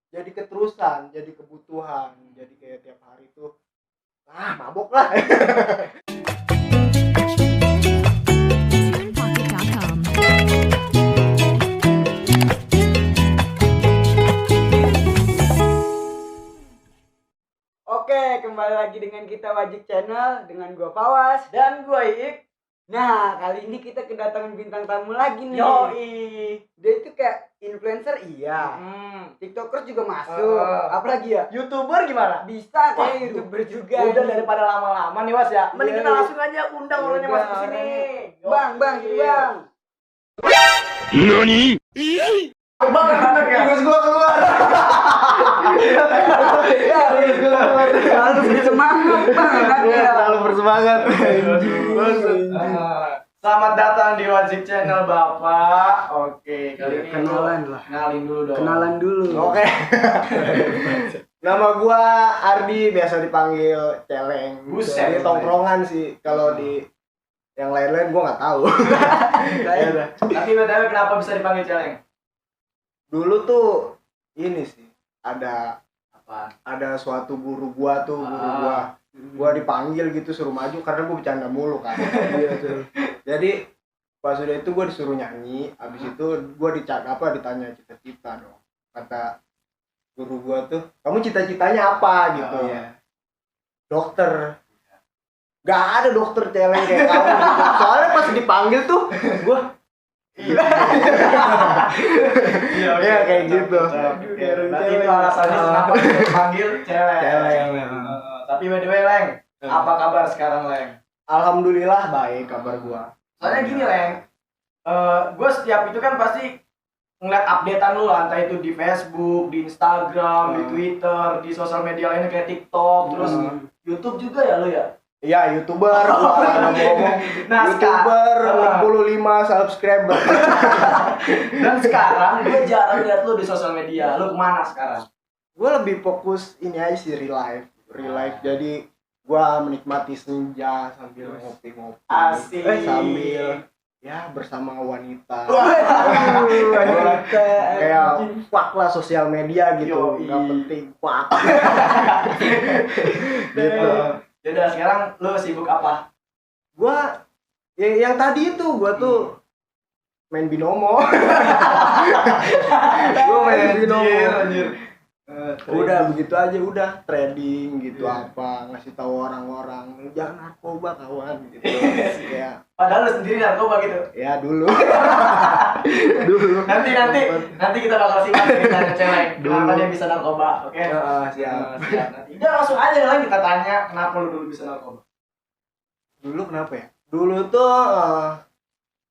jadi keterusan, jadi kebutuhan, jadi kayak tiap hari tuh mabok lah. TunePocket.com. Oke, kembali lagi dengan kita Wajik Channel dengan gua Pawas Dan gua Iik. Nah, kali ini kita kedatangan bintang tamu lagi nih. Yoi. Dia itu kayak influencer iya. TikTokers juga masuk. Apalagi ya? YouTuber gimana? Bisa Wah, kayak YouTuber juga. Udah nih. daripada lama-lama nih Was ya. Mending kita Iya. langsung aja undang orangnya masuk ke sini. Bang, Yoi. Bang. Bang, anak ya. Terus gua keluar. Lalu bersemangat, Bang. anaknya. Terlalu bersemangat. Selamat datang di Wajik Channel Bapak. Oke, kali ini Kenalan lah. Kenalin dulu dong. Kenalan dulu. Oke. Nama gua Ardi, biasa dipanggil Celeng. Buset. Di tongkrongan sih. Kalau di yang lain-lain gua nggak tahu. Ya udah. Tapi BTW kenapa bisa dipanggil Celeng? Dulu tuh ini sih ada Apa? suatu guru gua gua dipanggil gitu suruh maju karena gua bercanda mulu kan. Iya tuh. Jadi pas udah itu gua disuruh nyanyi, habis itu gua ditanya cita-cita dong. Kata guru gua tuh, "Kamu cita-citanya apa?" gitu. Dokter. Gak ada dokter Celeng kayak kamu gitu. Soalnya pas dipanggil tuh gua Iya, kayak gitu. Berarti itu alasannya kenapa dipanggil Celeng. Celeng. Tapi by the way, Leng, apa kabar sekarang, Leng? Alhamdulillah baik kabar gua. Soalnya gini, Leng, gue setiap itu kan pasti ngeliat updatean lu lah, entah itu di Facebook, di Instagram, di Twitter, di sosial media lainnya kayak TikTok, terus YouTube juga ya lu ya? Iya, YouTuber gua ngomong. Nah, YouTuber 65 subscriber. Dan sekarang gue jarang lihat lu di sosial media. Lu kemana sekarang? Gua lebih fokus ini aja sih real life. Jadi gua menikmati senja sambil ngopi-ngopi. Asik. Sambil ya bersama wanita. Wanita. Kayak fuck lah sosial media gitu. Yoi. Gak penting fuck. Gitu. Yaudah, sekarang lu sibuk apa? Gua yang tadi itu gua tuh main binomo. Gua main binomo. Anjir. Udah begitu aja, udah trading gitu. Apa ngasih tahu orang-orang jangan narkoba kawan gitu. Ya Padahal lu sendiri narkoba gitu. ya dulu. Nanti kita bakal simak ceritanya Celeng. Kenapa dia bisa narkoba? Oke. Siap. Siap. Nanti. Udah langsung aja lah kita tanya kenapa lu dulu bisa narkoba. Dulu kenapa ya? Dulu tuh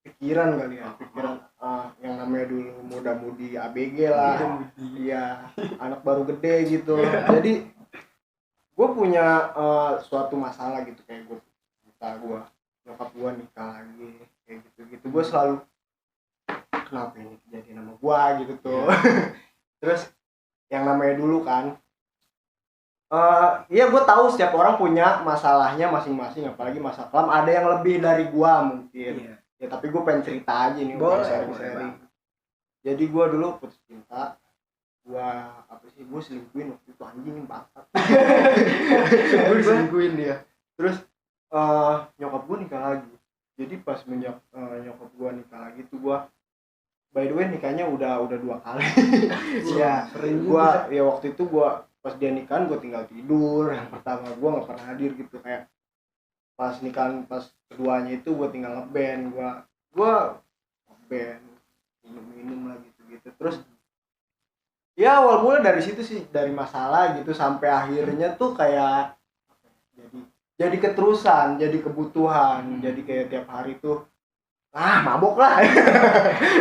pikiran kali ya, yang namanya dulu muda-mudi ABG lah. Iya, anak baru gede gitu. Jadi gue punya suatu masalah gitu, kayak nyokap gue nikah lagi kayak gitu gue selalu kenapa ini kejadian sama gue gitu tuh. Terus yang namanya dulu kan iya gue tahu setiap orang punya masalahnya masing-masing, apalagi masalah kelam ada yang lebih dari gue mungkin. Ya tapi gue pengen cerita aja nih, Boleh, sharing. Jadi gue dulu putus cinta, gue selingkuhin waktu itu, anjing bangsat. Gue selingkuhin dia. Terus nyokap gue nikah lagi. Jadi pas nyokap gue nikah lagi tuh gue, by the way nikahnya udah 2 kali. Ya waktu itu gue pas dia nikahan gue tinggal tidur. Yang pertama gue nggak pernah hadir gitu, kayak pas nikahan pas keduanya itu gue tinggal ngeband, gue ngeband minum lah gitu. Terus ya awal mula dari situ sih, dari masalah gitu sampai akhirnya tuh kayak jadi keterusan, jadi kebutuhan, jadi kayak tiap hari tuh mabok lah.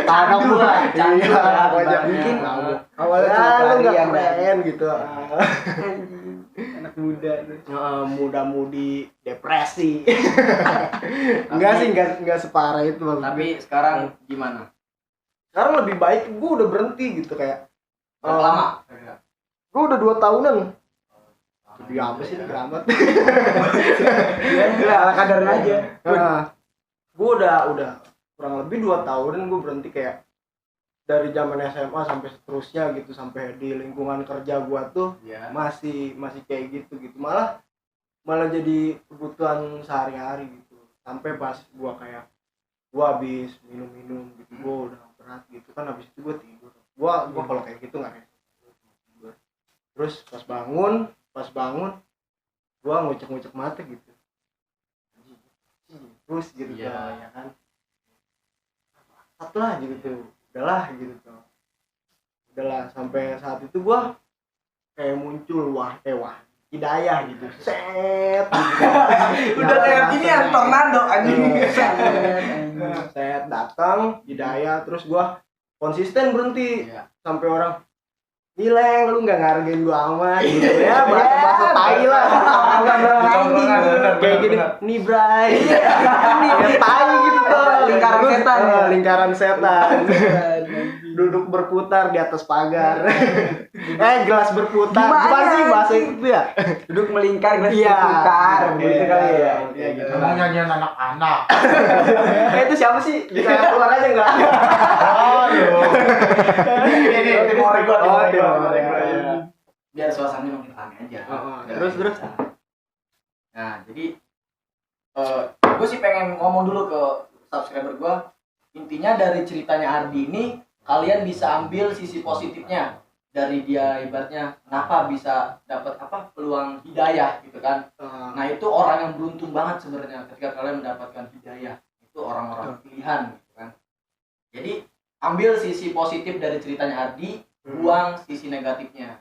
Anak gua, cantik ya, pokoknya mungkin mabok. awalnya Lu nggak pelarian, keren gitu. Anak muda. Muda-mudi depresi. Enggak separah itu Bang. Tapi sekarang gimana? Sekarang lebih baik, gue udah berhenti gitu kayak. Berapa lama? Gue udah 2 tahunan. Lebih apa sih keramat? Ya, ala kadarnya aja. Gue udah kurang lebih 2 tahunan gue berhenti, kayak dari zaman SMA sampai seterusnya gitu, sampai di lingkungan kerja gua tuh masih kayak gitu malah jadi kebutuhan sehari-hari gitu. Sampai pas gua habis minum gitu, gua udah berat gitu kan, habis itu gua tidur. Gua kalau kayak gitu nggak kayak tidur. Terus pas bangun gua ngucek mata gitu, terus gitu ya kan, lah gitu, udahlah sampai saat itu gua kayak muncul hidayah gitu, set gitu. Udah kayak ini ya tornado anjing. Set datang hidayah, terus gua konsisten berhenti sampai orang Nileng, lu nggak ngargain gua amat gitu ya, bahasa tai lah, kayak gini, nih Bray, nih tai gitu tuh, lingkaran setan, duduk berputar di atas pagar, gelas berputar, gimana sih bahasa itu ya, duduk melingkar gelas berputar, gitu kali ya, gitu. Nyanyian anak-anak. Itu siapa sih, bisa keluar aja nggak? Ini timur ya. Biar suasananya makin rame aja. Terus. Nah, jadi gue sih pengen ngomong dulu ke subscriber gue. Intinya dari ceritanya Ardi ini, kalian bisa ambil sisi positifnya dari dia, ibaratnya kenapa bisa dapat peluang hidayah gitu kan. Nah, itu orang yang beruntung banget sebenarnya ketika kalian mendapatkan hidayah. Itu orang-orang pilihan gitu kan. Jadi ambil sisi positif dari ceritanya Ardi, buang sisi negatifnya.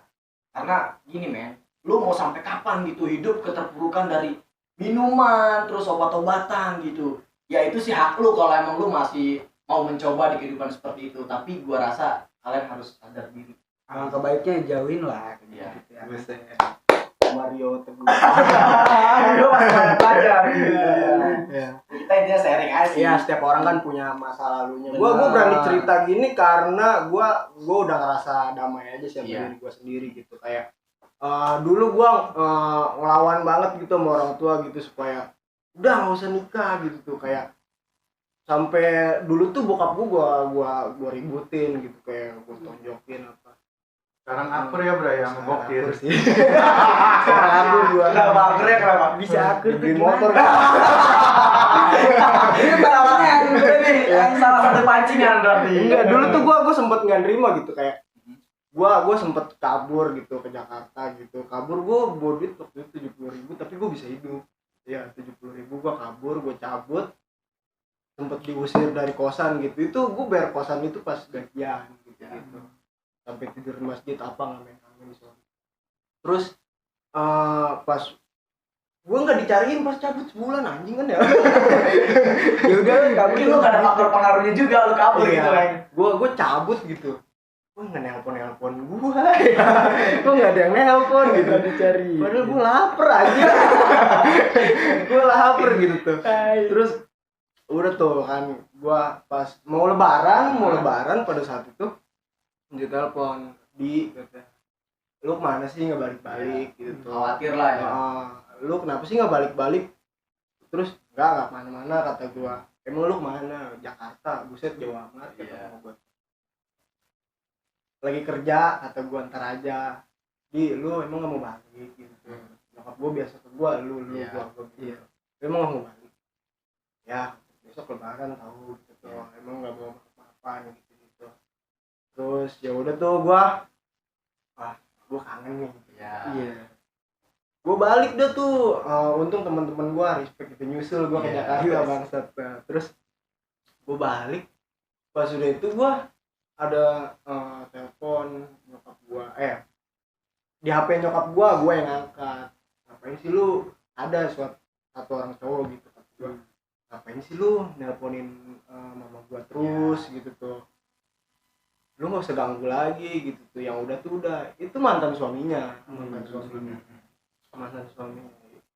Karena gini men, lu mau sampai kapan gitu hidup keterpurukan dari minuman terus obat-obatan gitu. Ya itu sih hak lu kalau emang lu masih mau mencoba di kehidupan seperti itu. Tapi gua rasa kalian harus sadar diri. Alangkah baiknya jauhin lah gitu ya. Mario Teguh. Lu masih belajar. Ya. Kita intinya sharing aja sih. Iya, setiap orang kan punya masa lalunya. Gua berani cerita gini karena gua udah ngerasa damai aja sih sama diri gua sendiri gitu. Kayak dulu gua ngelawan banget gitu sama orang tua gitu supaya udah nggak usah nikah gitu tuh, kayak sampai dulu tuh bokap gua ributin gitu, kayak gua tonjokin apa. Sekarang akur ya Bray, yang gokil sih. Sekarang akur gua. Kenapa? Bisa akur di motor. Ini pengalaman yang salah satu pancingan berarti. Enggak, dulu tuh gua sempet nggak nerima gitu, kayak gua sempet kabur gitu ke Jakarta gitu. Kabur gua bawa duit waktu itu 70.000, tapi gua bisa hidup. Ya 70.000 gua kabur, gua cabut. Sempet diusir dari kosan gitu. Itu gua bayar kosan itu pas gajian gitu. Sampai tidur di masjid ngamen di sana. Terus pas gue nggak dicariin pas cabut sebulan, anjing kan ya. Ya udah kabur, lu gak ada faktor pengaruhnya juga lu kabur gitu kan. Gue cabut gitu. Gue nggak nelpon gue. Gue nggak ada yang nelpon gitu. Dicari. Padahal gue lapar aja. Gue lapar gitu tuh. Terus udah tuh kan, gue pas mau lebaran pada saat itu dia telepon kata, lu mana sih nggak balik gitu tuh, Khawatir lah ya. Lu kenapa sih nggak balik? Terus nggak mana kata gua. Emang lu kemana? Jakarta. Buset, jauh amat kata gua. Lagi kerja kata gua, ntar aja. Lu emang nggak mau balik gitu. Nyokap gua biasa ke gua, lu gua gitu. Emang nggak mau balik? Ya besok lebaran tahu gitu. Emang nggak mau apa-apa gitu. Terus ya udah tuh gua kangen nih. Iya. Gua balik dah tuh. Untung teman-teman gua respect itu nyusul gua ke Jakarta bangsat. Terus gua balik. Pas udah itu gua ada telepon nyokap gua. Di HP nyokap gua yang angkat. Ngapain sih lu? Ada satu orang cowok gitu kata gua. Ngapain sih lu nelponin mama gua terus gitu tuh. Lu nggak usah ganggu lagi gitu tuh, yang udah tuh udah. Itu mantan suaminya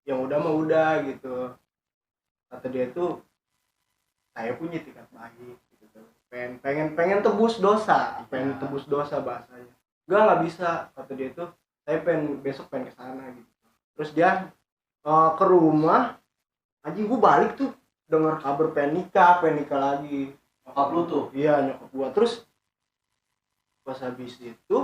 yang udah mah udah gitu. Kata dia tuh, saya punya etikat baik gitu tuh, pengen tebus dosa, tebus dosa bahasanya. Nggak bisa, kata dia tuh, saya besok pengen kesana gitu. Terus dia ke rumah, anjing gua balik tuh dengar kabar pengen nikah lagi. Nyokap lu tuh? Iya, nyokap gua. Terus pas habis itu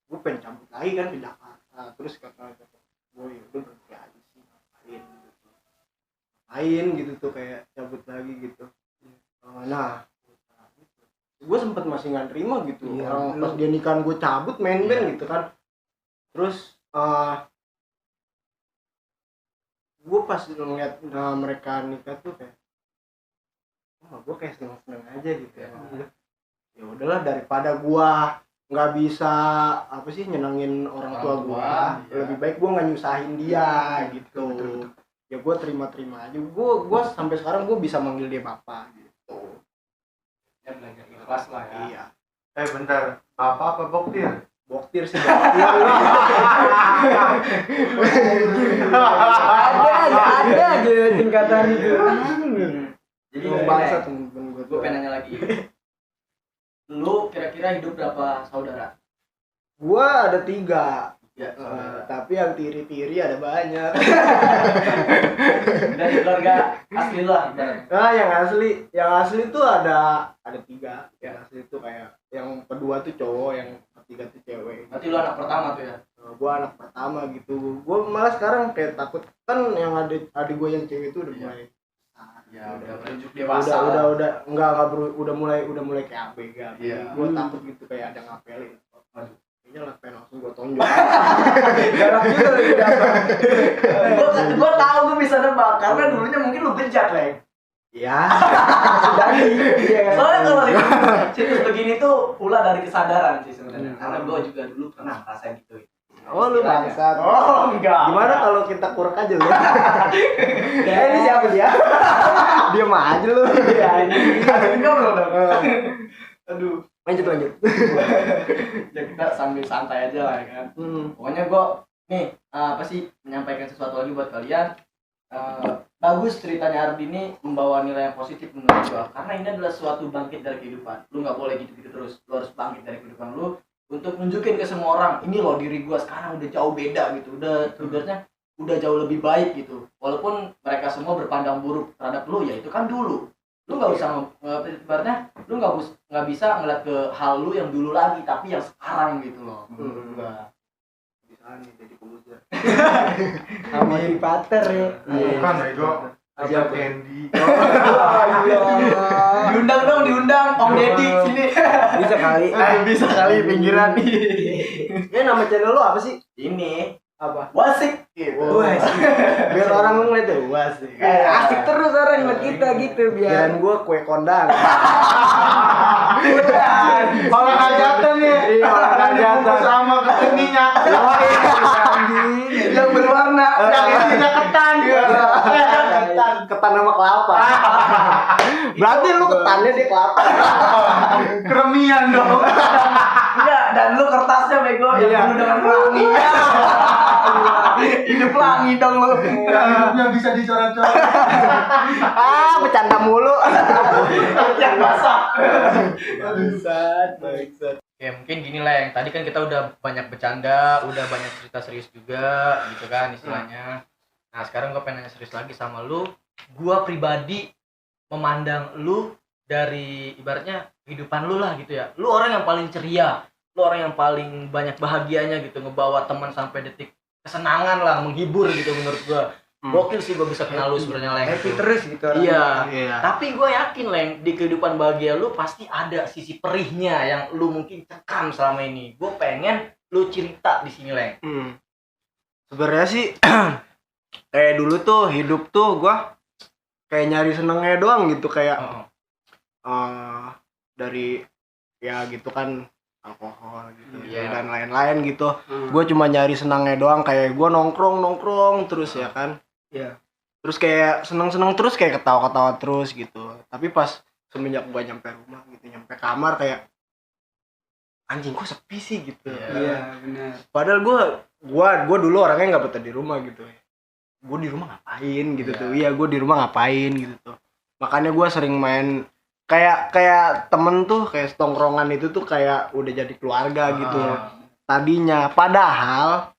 gue pengen cabut lagi kan ke Jakarta. Terus kata gue ya udah berhenti aja sih, ngapain gitu tuh, kayak cabut lagi gitu. Nah gue sempet masih nggak terima gitu. Orang pas dia nikahan gue cabut main band gitu kan. Terus gue pas ngeliat mereka nikah tuh kayak gue kayak seneng aja gitu ya. Ya udahlah, daripada gue nggak bisa apa sih nyenengin orang tua gue, lebih baik gue nggak nyusahin dia gitu. Betul. Ya gue terima aja. Gue sampai sekarang gue bisa manggil dia bapak gitu. Ya belajar ikhlas lah ya. Iya. Bentar, bapak apa boktir? Boktir sih. ada gitu tingkatan itu. Jadi bangsa temen-temen gue pengen nanya lagi. Lu kira-kira hidup berapa saudara? Gua ada 3. Ya, tapi yang tiri-tiri ada banyak. dari keluarga asli lah ibaratnya. Nah, yang asli tuh ada 3. Yang asli tuh kayak yang kedua tuh cowok, yang ketiga tuh cewek. Berarti lu anak pertama tuh ya? Gua anak pertama gitu. Gua malah sekarang kayak takut kan yang adik gua yang cewek itu udah mulai udah beranjak dewasa. Udah mulai kayak ABG. Iya. Gua takut gitu kayak ada ngapelin. Aduh. Kayaknya lah pengen langsung gua tonjok. Galak juga lebih dapat. Gue tahu gue bisa nebak karena dulunya mungkin lu bejat, Leng. Iya. Dari Soalnya kalau di situs begini tuh pula dari kesadaran sih sebenarnya. Karena gue juga dulu pernah ngerasain gitu. Oh, lu bangsat. Oh, enggak. Gimana kalau kita kurek aja lu? ini siapa dia? Dia mah aja lu. Iya, ini. Enggak belum dong. Aduh. Lanjut. Ya kita sambil santai aja lah ya kan. Pokoknya gue nih apa sih menyampaikan sesuatu lagi buat kalian. Bagus ceritanya Ardi ini membawa nilai yang positif menurut gue, karena ini adalah suatu bangkit dari kehidupan. Lu nggak boleh gitu terus, lu harus bangkit dari kehidupan lu untuk nunjukin ke semua orang, ini loh diri gue sekarang udah jauh beda gitu, udah jauh lebih baik gitu. Walaupun mereka semua berpandang buruk terhadap lu, ya itu kan dulu. Lu nggak usah ibaratnya lu nggak bisa ngeliat ke hal lu yang dulu lagi, tapi yang sekarang gitu loh. Bisa nih jadi komposer. Sama di pater ya. Bukan bego. Siapa? Candy. Diundang Om Deddy sini. Bisa kali. Bisa kali pinggiran nih. Ini nama channel lu apa sih? Ini Apa? Wasik gitu. Biar orang ngeliat ya, wasik. Asik terus orang ngeliat kita gitu biar. Kirain gua kue kondang. Orang hajatan nih. Iya, orang hajatan. Sama keseninya. Yang berwarna. Yang isinya ketan. Ketan sama kelapa. Berarti lu ketannya dia kelapa. Keremian dong. Enggak, dan lu kertasnya bego yang Iya. penuh dengan pelangi. Hidup pelangi dong lu. Hidupnya bisa dicoret-coret. Bercanda mulu. Yang basah. Bangsat. Ya mungkin gini lah, yang tadi kan kita udah banyak bercanda, udah banyak cerita serius juga gitu kan istilahnya. Nah sekarang gue pengen nanya serius lagi sama lu. Gue pribadi memandang lu dari ibaratnya kehidupan lu lah gitu ya. Lu orang yang paling ceria, lu orang yang paling banyak bahagianya gitu, ngebawa teman sampai detik kesenangan lah, menghibur gitu menurut gue. Gokil sih gue bisa kenal lu sebenarnya, Leng. Happy terus gitu orang. Iya. Tapi gue yakin, Leng, di kehidupan bahagia lu pasti ada sisi perihnya yang lu mungkin cekam selama ini. Gue pengen lu cerita di sini, Leng. Sebenarnya sih kayak dulu tuh hidup tuh gua kayak nyari senengnya doang gitu, kayak dari ya gitu kan alkohol gitu dan lain-lain gitu. Gue cuma nyari senangnya doang, kayak gue nongkrong terus ya kan. Iya. Terus kayak seneng terus, kayak ketawa-ketawa terus gitu. Tapi pas semenjak gue nyampe rumah gitu, nyampe kamar kayak anjing kok sepi sih gitu. Iya, benar. Padahal gue dulu orangnya nggak betah di rumah gitu. Gue di rumah ngapain gitu tuh. Iya, gue di rumah ngapain gitu tuh. Makanya gue sering main kayak temen tuh, kayak tongkrongan itu tuh kayak udah jadi keluarga gitu tadinya. Padahal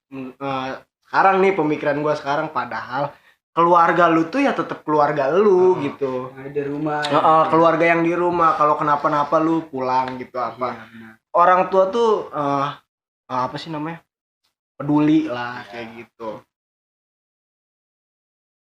sekarang nih pemikiran gue sekarang, padahal keluarga lu tuh ya tetap keluarga lu gitu. Ada rumah. Keluarga yang di rumah, kalau kenapa-napa lu pulang gitu apa. Iya, orang tua tuh apa sih namanya, peduli lah kayak gitu.